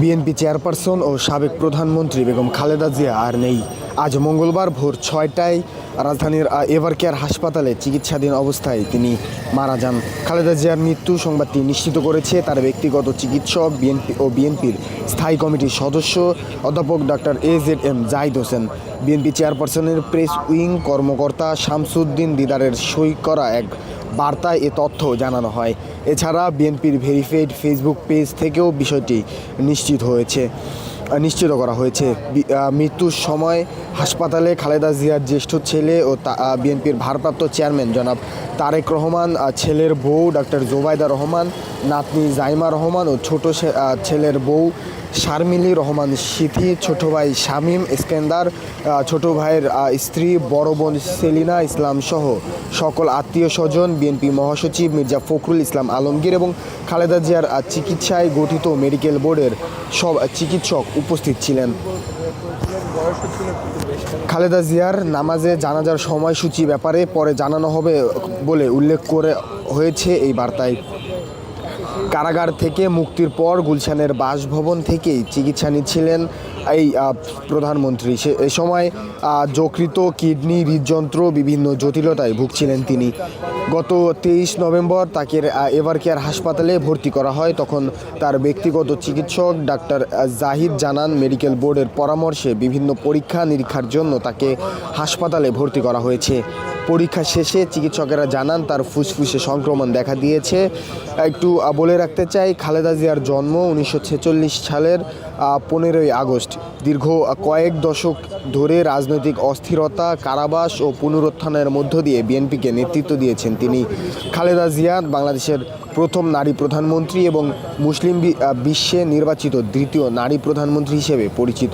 BNP chairperson ও সাবেক প্রধানমন্ত্রী বেগম খালেদা জিয়া আর নেই। আজ মঙ্গলবার ভোর ৬টায় রাজধানীর এভারকেয়ার হাসপাতালে চিকিৎসাধীন অবস্থায় তিনি মারা যান। খালেদা জিয়ার মৃত্যু সংবাদটি নিশ্চিত করেছে তার ব্যক্তিগত চিকিৎসক, বিএনপির স্থায়ী কমিটির সদস্য অধ্যাপক doctor AZM Zahid Hossain. BNP চেয়ারপারসনের প্রেস উইং কর্মকর্তা শামসুদ্দিন দিদারের সই করা এক বার্তায় এ তথ্য জানানো হয়। এছাড়া বিএনপির ভেরিফাইড ফেসবুক পেজ থেকেও বিষয়টি নিশ্চিত করা হয়েছে। মৃত্যুর সময় হাসপাতালে খালেদা জিয়ার জ্যেষ্ঠ ছেলে ও বিএনপির ভারপ্রাপ্ত চেয়ারম্যান জনাব তারেক রহমান, ছেলের বউ ডক্টর জোবাইদা রহমান, নাতনি জাইমা রহমান ও ছোট ছেলের বউ শারমিলি রহমান সিথি, ছোট ভাই শামীম ইস্কেন্দার, ছোট ভাইয়ের স্ত্রী, বড় বোন সেলিনা ইসলাম সহ সকল আত্মীয় স্বজন, বিএনপি মহাসচিব মির্জা ফখরুল ইসলাম আলমগীর এবং খালেদা জিয়ার চিকিৎসায় গঠিত মেডিকেল বোর্ডের সব চিকিৎসক উপস্থিত ছিলেন। খালেদা জিয়ার নামাজে জানাজার সময়সূচি ব্যাপারে পরে জানানো হবে বলে উল্লেখ করে হয়েছে এই বার্তায়। কারাগার থেকে মুক্তির পর গুলশানের বাসভবন থেকেই চিকিৎসা নিচ্ছিলেন এই প্রধানমন্ত্রী। এ সময় যকৃত, কিডনি, হৃদযন্ত্র বিভিন্ন জটিলতায় ভুগছিলেন তিনি। গত 23 নভেম্বর তাকে এভারকেয়ার হাসপাতালে ভর্তি করা হয়। তখন তার ব্যক্তিগত চিকিৎসক ডাক্তার জাহিদ জানান, মেডিকেল বোর্ডের পরামর্শে বিভিন্ন পরীক্ষা নিরীক্ষার জন্য তাকে হাসপাতালে ভর্তি করা হয়েছে। পরীক্ষা শেষে চিকিৎসকেরা জানান তার ফুসফুসে সংক্রমণ দেখা দিয়েছে। একটু বলে রাখতে চাই, খালেদা জিয়ার জন্ম 1946 সালের 15ই আগস্ট। দীর্ঘ কয়েক দশক ধরে রাজনৈতিক অস্থিরতা, কারাবাস ও পুনরুত্থানের মধ্য দিয়ে বিএনপিকে নেতৃত্ব দিয়েছেন তিনি। খালেদা জিয়া বাংলাদেশের প্রথম নারী প্রধানমন্ত্রী এবং মুসলিম বিশ্বে নির্বাচিত দ্বিতীয় নারী প্রধানমন্ত্রী হিসেবে পরিচিত।